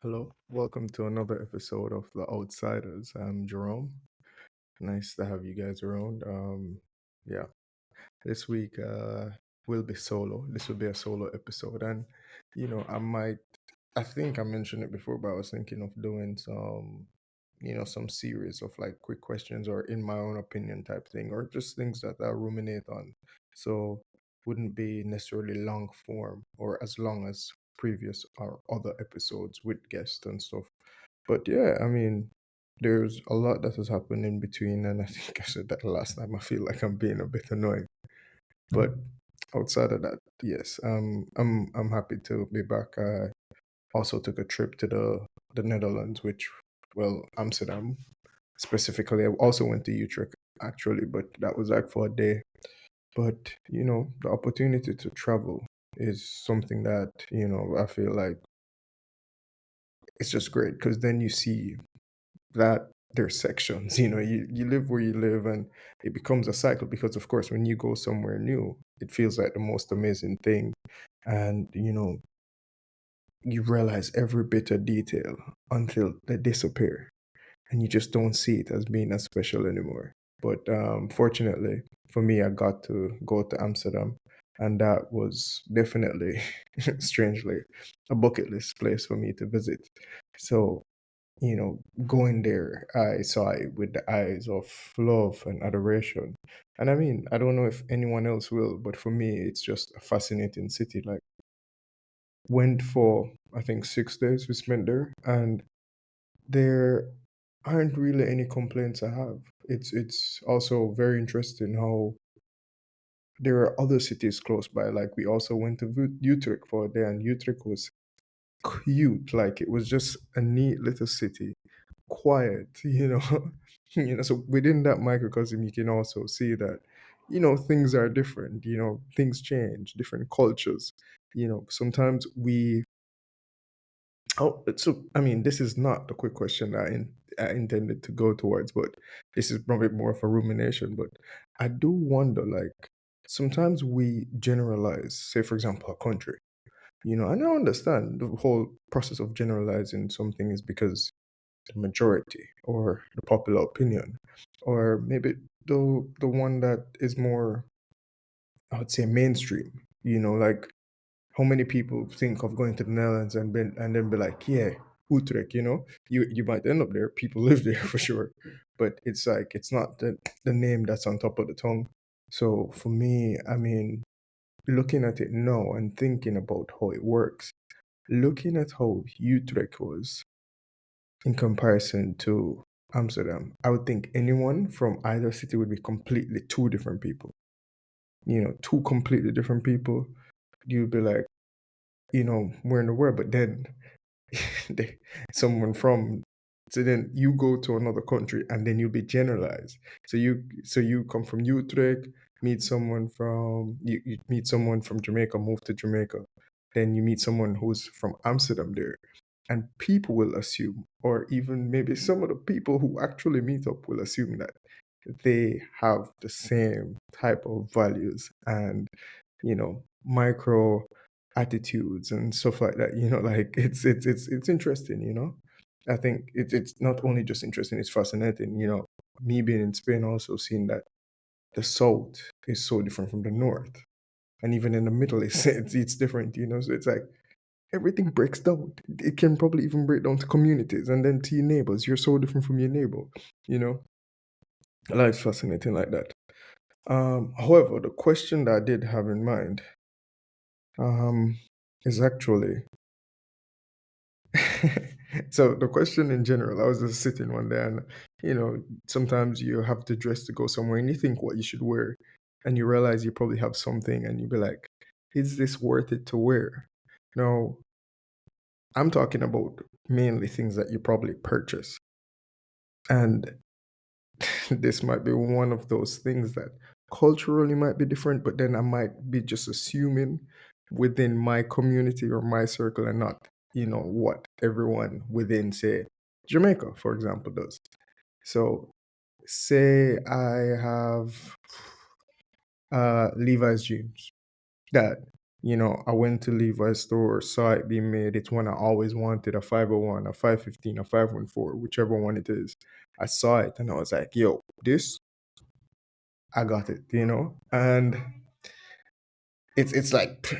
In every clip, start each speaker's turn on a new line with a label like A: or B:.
A: Hello, welcome to another episode of The Outsiders. I'm Jerome. Nice to have you guys around. Yeah, this week will be solo. This will be a solo episode, and I think I mentioned it before, but I was thinking of doing some series of like quick questions or in my own opinion type thing, or just things that I ruminate on. So wouldn't be necessarily long form or as long as previous or other episodes with guests and stuff. But yeah, I mean, there's a lot that has happened in between, and I think I said that last time. I feel like I'm being a bit annoying, but outside of that, yes, I'm happy to be back. I also took a trip to the Netherlands, which, well, Amsterdam specifically. I also went to Utrecht actually, but that was like for a day. But the opportunity to travel is something that I feel like it's just great because then you see that there's sections. You live where you live, and it becomes a cycle because, of course, when you go somewhere new, it feels like the most amazing thing. And you realize every bit of detail until they disappear, and you just don't see it as being as special anymore. But fortunately for me, I got to go to Amsterdam, and that was definitely, strangely, a bucket list place for me to visit. So going there, I saw it with the eyes of love and adoration. And I mean, I don't know if anyone else will, but for me, it's just a fascinating city. Like, went for, I think, 6 days we spent there, and there aren't really any complaints I have. It's also very interesting how there are other cities close by. Like, we also went to Utrecht for a day, and Utrecht was cute. Like, it was just a neat little city, quiet, so within that microcosm you can also see that things are different, things change, different cultures. Sometimes we oh so I mean, this is not the quick question I intended to go towards, but this is probably more of a rumination. But I do wonder, like, sometimes we generalize, say for example, a country, and I understand the whole process of generalizing something is because the majority or the popular opinion, or maybe the one that is more, I would say, mainstream. Like, how many people think of going to the Netherlands and then be like, yeah, Utrecht. You might end up there. People live there for sure, but it's like it's not the name that's on top of the tongue. So for me, I mean, looking at it now and thinking about how it works, looking at how Utrecht was in comparison to Amsterdam, I would think anyone from either city would be completely two different people. Two completely different people. You'd be like, where in the world? But then they, someone from, so then you go to another country and then you'll be generalized. So you come from Utrecht, you meet someone from Jamaica, move to Jamaica. Then you meet someone who's from Amsterdam there. And people will assume, or even maybe some of the people who actually meet up will assume that they have the same type of values and micro attitudes and stuff like that. Like, it's interesting. I think it's not only just interesting, it's fascinating. Me being in Spain, also seeing that the south is so different from the north, and even in the middle it's different. So it's like everything breaks down. It can probably even break down to communities and then to your neighbors. You're so different from your neighbor. you know Life's fascinating like that. However, the question that I did have in mind, um, is actually, so the question in general, I was just sitting one day, and sometimes you have to dress to go somewhere and you think what you should wear, and you realize you probably have something and you be like, is this worth it to wear? Now, I'm talking about mainly things that you probably purchase. And this might be one of those things that culturally might be different, but then I might be just assuming within my community or my circle, and not, what everyone within, say, Jamaica, for example, does. So, say I have Levi's jeans that, I went to Levi's store, saw it being made. It's one I always wanted, a 501, a 515, a 514, whichever one it is. I saw it and I was like, yo, this, I got it. And it's like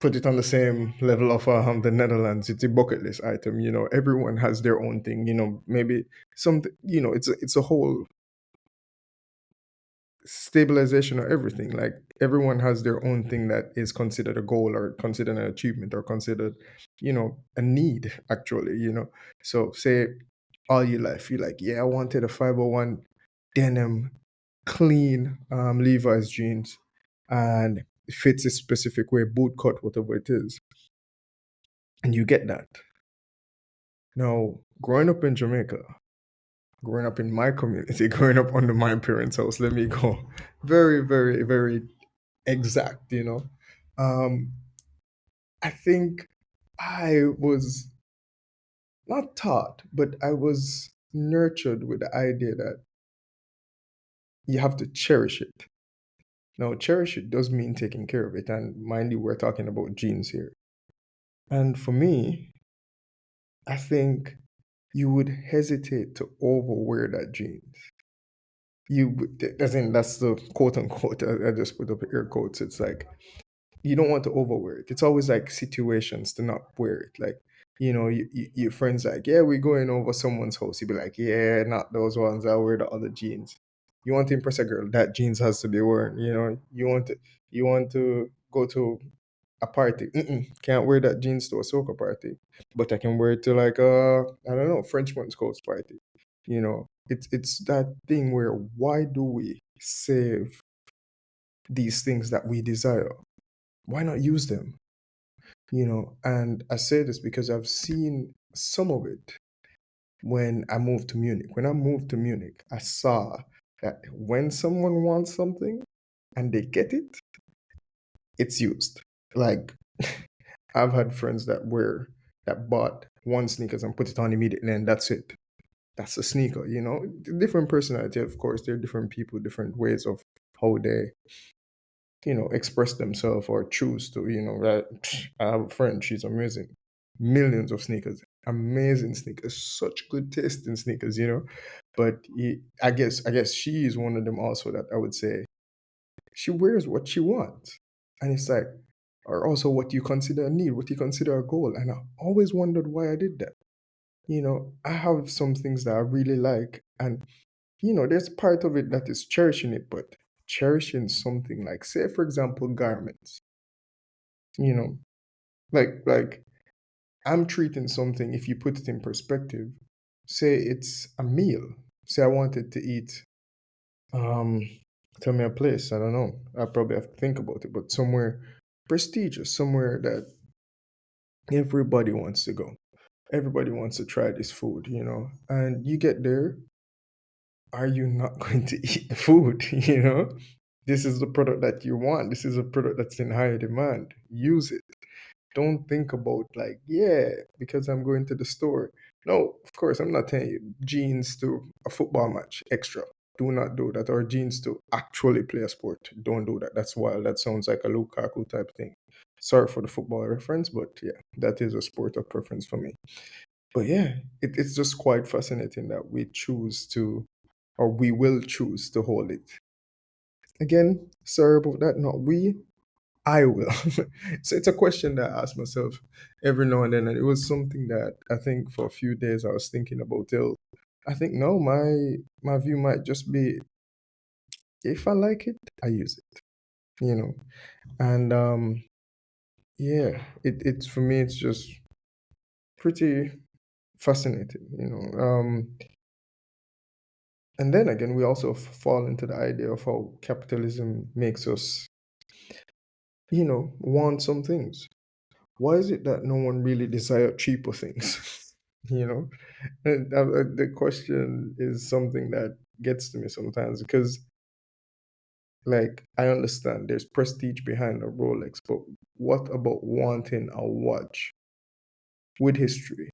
A: put it on the same level of the Netherlands. It's a bucket list item. Everyone has their own thing. Maybe something. It's a whole stabilization of everything. Like everyone has their own thing that is considered a goal or considered an achievement or considered, a need actually. So say all your life you're like, yeah, I wanted a 501 denim, clean Levi's jeans, and it fits a specific way, boot cut, whatever it is, and you get that. Now, growing up in Jamaica, growing up in my community, growing up under my parents' house, let me go very, very, very exact. Um, I think I was not taught, but I was nurtured with the idea that you have to cherish it. Now, cherish it does mean taking care of it. And mind you, we're talking about genes here. And for me, I think you would hesitate to overwear that jeans. As in, that's the quote unquote, I just put up air quotes. It's like, you don't want to overwear it. It's always like situations to not wear it. Like, your friends like, yeah, we're going over someone's house. You'd be like, yeah, not those ones. I'll wear the other jeans. You want to impress a girl, that jeans has to be worn. You want to go to a party. Can't wear that jeans to a soca party, but I can wear it to like I don't know, Frenchman's Coast party. It's that thing where why do we save these things that we desire? Why not use them? And I say this because I've seen some of it when I moved to Munich. When I moved to Munich, I saw that when someone wants something and they get it, it's used. Like I've had friends that bought one sneakers and put it on immediately and that's it. That's a sneaker. Different personality, of course. There are different people, different ways of how they express themselves or choose to, that I have a friend, she's amazing. Millions of sneakers, amazing sneakers, such good taste in sneakers. But I guess she is one of them also that I would say she wears what she wants. And it's like, or also what you consider a need, what you consider a goal. And I always wondered why I did that. I have some things that I really like, and there's part of it that is cherishing it, but cherishing something like, say, for example, garments. You know, like I'm treating something. If you put it in perspective, say it's a meal. Say I wanted to eat. Um, Tell me a place. I don't know. I probably have to think about it, but somewhere prestigious, somewhere that everybody wants to go. Everybody wants to try this food. And you get there, are you not going to eat the food? This is the product that you want. This is a product that's in higher demand. Use it. Don't think about like, yeah, because I'm going to the store. No, of course, I'm not telling you jeans to a football match extra. Do not do that. Or jeans to actually play a sport. Don't do that. That's wild. That sounds like a Lukaku type thing. Sorry for the football reference, but yeah, that is a sport of preference for me. But yeah, it's just quite fascinating that we choose to, or we will choose to hold it. Again, sorry about that. Not we, I will. So it's a question that I ask myself every now and then, and it was something that I think for a few days I was thinking about till I think no, my view might just be if I like it, I use it. You know, and yeah, it's for me it's just pretty fascinating. And then again, we also fall into the idea of how capitalism makes us, want some things. Why is it that no one really desire cheaper things? you know, and the question is something that gets to me sometimes because, like, I understand there's prestige behind a Rolex, but what about wanting a watch with history?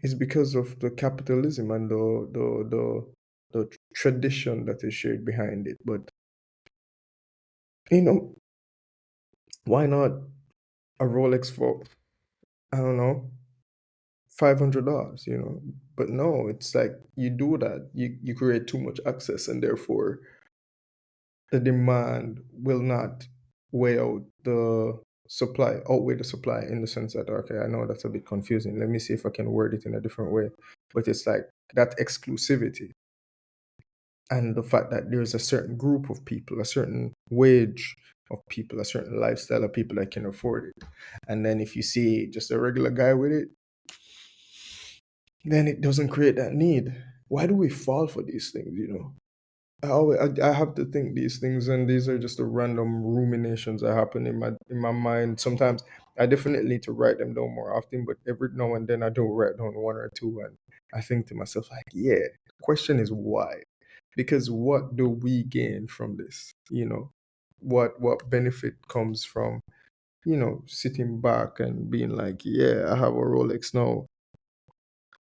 A: It's because of the capitalism and the tradition that is shared behind it. But you know, why not? a Rolex for, I don't know, $500, you know. But no, it's like you do that, you create too much access, and therefore the demand will not weigh out the outweigh the supply, in the sense that, okay, I know that's a bit confusing. Let me see if I can word it in a different way. But it's like that exclusivity and the fact that there's a certain group of people, a certain wage of people, a certain lifestyle of people that can afford it. And then if you see just a regular guy with it, then it doesn't create that need. Why do we fall for these things, you know? I have to think these things, and these are just the random ruminations that happen in my mind. Sometimes I definitely need to write them down more often, but every now and then I do write down one or two, and I think to myself like, yeah. The question is why? Because what do we gain from this? You know, what benefit comes from, you know, sitting back and being like, yeah, I have a Rolex now.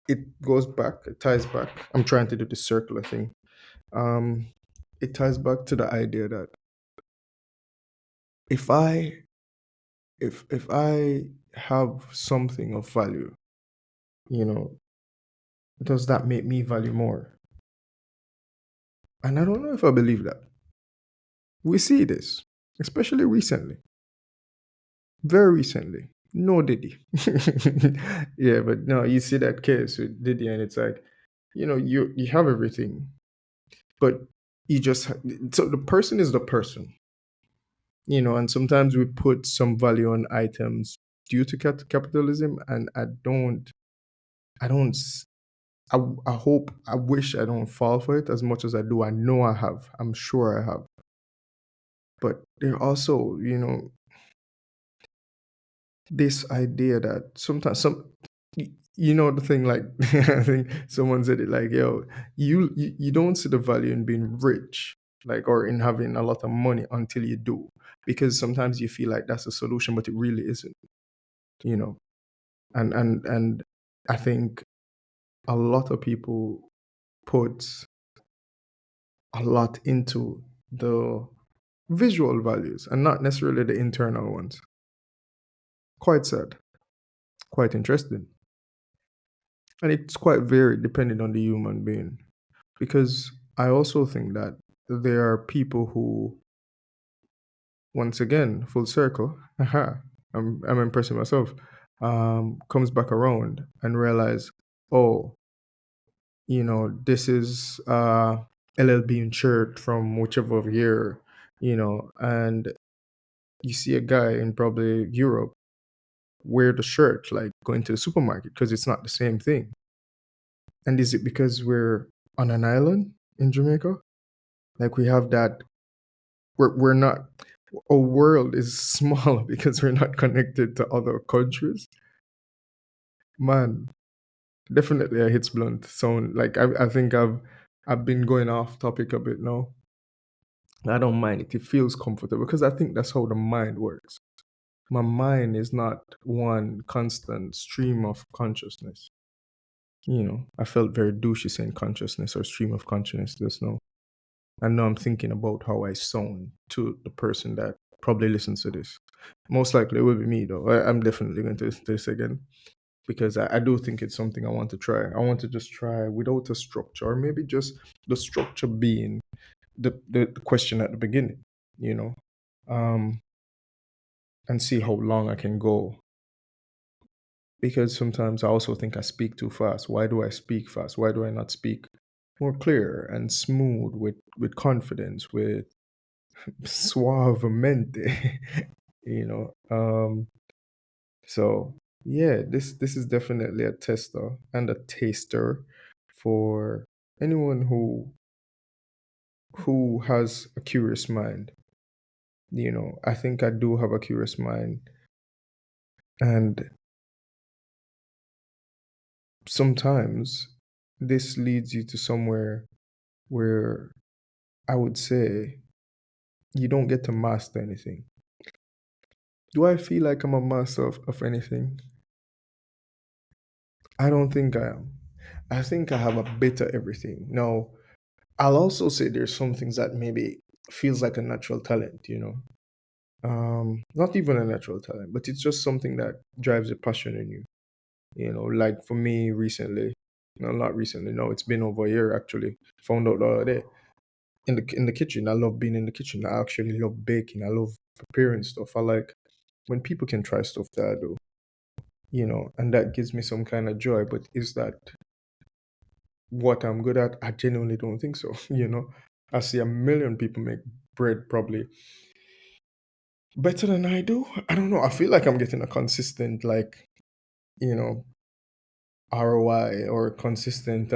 A: It goes back, it ties back. I'm trying to do the circular thing. um, it ties back to the idea that if I if I have something of value, you know, does that make me value more? And I don't know if I believe that. We see this, especially recently, very recently. No Diddy. Yeah, but no, you see that case with Diddy, and it's like, you know, you have everything, but you just so the person is the person, you know. And sometimes we put some value on items due to capitalism, and I don't s- I hope, I wish I don't fall for it as much as I do. I know I have, I'm sure I have. But there also, you know, this idea that sometimes you know, the thing like, I think someone said it like, yo, you don't see the value in being rich, like, or in having a lot of money until you do, because sometimes you feel like that's a solution, but it really isn't, you know. And I think a lot of people put a lot into the visual values and not necessarily the internal ones. Quite sad, quite interesting. And it's quite varied depending on the human being. Because I also think that there are people who, once again, full circle, aha, I'm impressing myself, comes back around and realize, oh, you know, this is LLB insured from whichever year, you know, and you see a guy in probably Europe wear the shirt like going to the supermarket because it's not the same thing. And is it because we're on an island in Jamaica? Like we have that, we're not, our world is small because we're not connected to other countries. Man, definitely a hits blunt sound. Like I think I've been going off topic a bit now. I don't mind it. It feels comfortable because I think that's how the mind works. My mind is not one constant stream of consciousness. You know, I felt very douchey saying consciousness or stream of consciousness just now. And now I'm thinking about how I sound to the person that probably listens to this. Most likely it will be me though. I'm definitely going to listen to this again because I do think it's something I want to try. I want to just try without a structure, or maybe just the structure being the question at the beginning, you know, um, and see how long I can go. Because sometimes I also think I speak too fast. Why do I speak fast? Why do I not speak more clear and smooth, with confidence, with suavemente? You know. So yeah, this is definitely a tester and a taster for anyone who has a curious mind. You know, I think I do have a curious mind, and sometimes this leads you to somewhere where I would say you don't get to master anything. Do I feel like I'm a master of anything? I don't think I am. I think I have a bit of everything. Now, I'll also say there's some things that maybe feels like a natural talent, you know. Not even a natural talent, but it's just something that drives a passion in you. Like for me recently, no, not recently, no, it's been over a year actually. Found out the other day in the kitchen. I love being in the kitchen. I actually love baking. I love preparing stuff. I like when people can try stuff that I do, and that gives me some kind of joy. But is that what I'm good at? I genuinely don't think so. I see a million people make bread probably better than I do. I don't know. I feel like I'm getting a consistent you know, ROI or consistent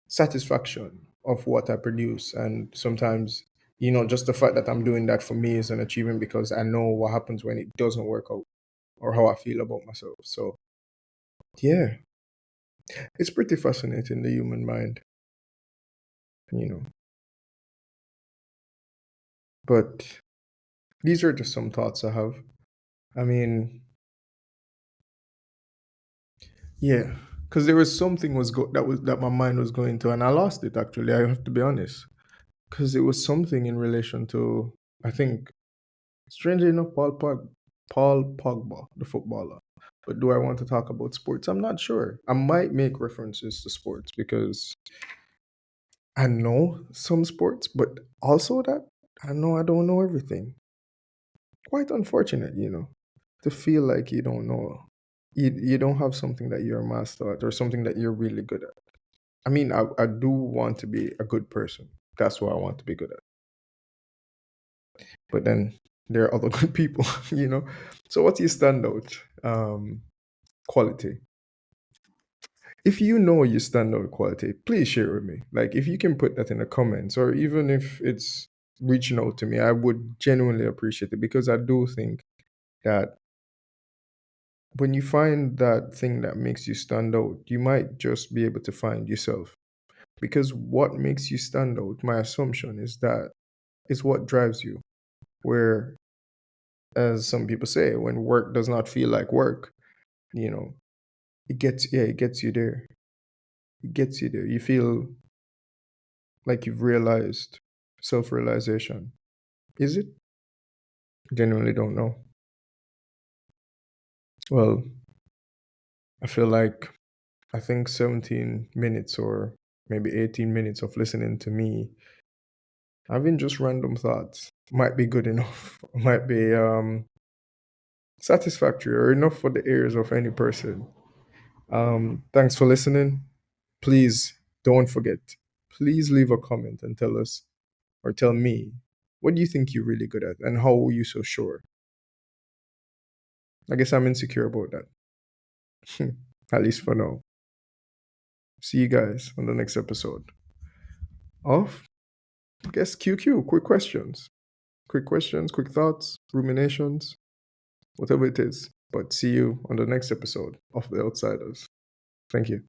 A: satisfaction of what I produce. And sometimes, just the fact that I'm doing that for me is an achievement because I know what happens when it doesn't work out or how I feel about myself. So yeah, it's pretty fascinating, the human mind, you know. But these are just some thoughts I have. I mean, yeah, because there was something that my mind was going to, and I lost it actually. I have to be honest, because it was something in relation to, I think, strangely enough, Paul Pogba, the footballer. But do I want to talk about sports? I'm not sure. I might make references to sports because I know some sports, but also that I know I don't know everything. Quite unfortunate, to feel like you don't know. You don't have something that you're a master at or something that you're really good at. I mean, I do want to be a good person. That's what I want to be good at. But then there are other good people, you know. So what's your standout quality? If you know your standout quality, please share with me. Like if you can put that in the comments, or even if it's reaching out to me, I would genuinely appreciate it because I do think that when you find that thing that makes you stand out, you might just be able to find yourself. Because what makes you stand out, my assumption is that is what drives you. Where, as some people say, when work does not feel like work, you know, it gets you there. It gets you there. You feel like you've realized self realization. Is it? Genuinely don't know. Well, I feel like I think 17 minutes or maybe 18 minutes of listening to me having just random thoughts might be good enough, might be satisfactory or enough for the ears of any person. Thanks for listening. Please don't forget, please leave a comment and tell us or tell me what do you think you're really good at and how are you so sure? I guess I'm insecure about that, at least for now. See you guys on the next episode of, I guess, QQ, quick questions, quick thoughts, ruminations, whatever it is. But see you on the next episode of The Outsiders. Thank you.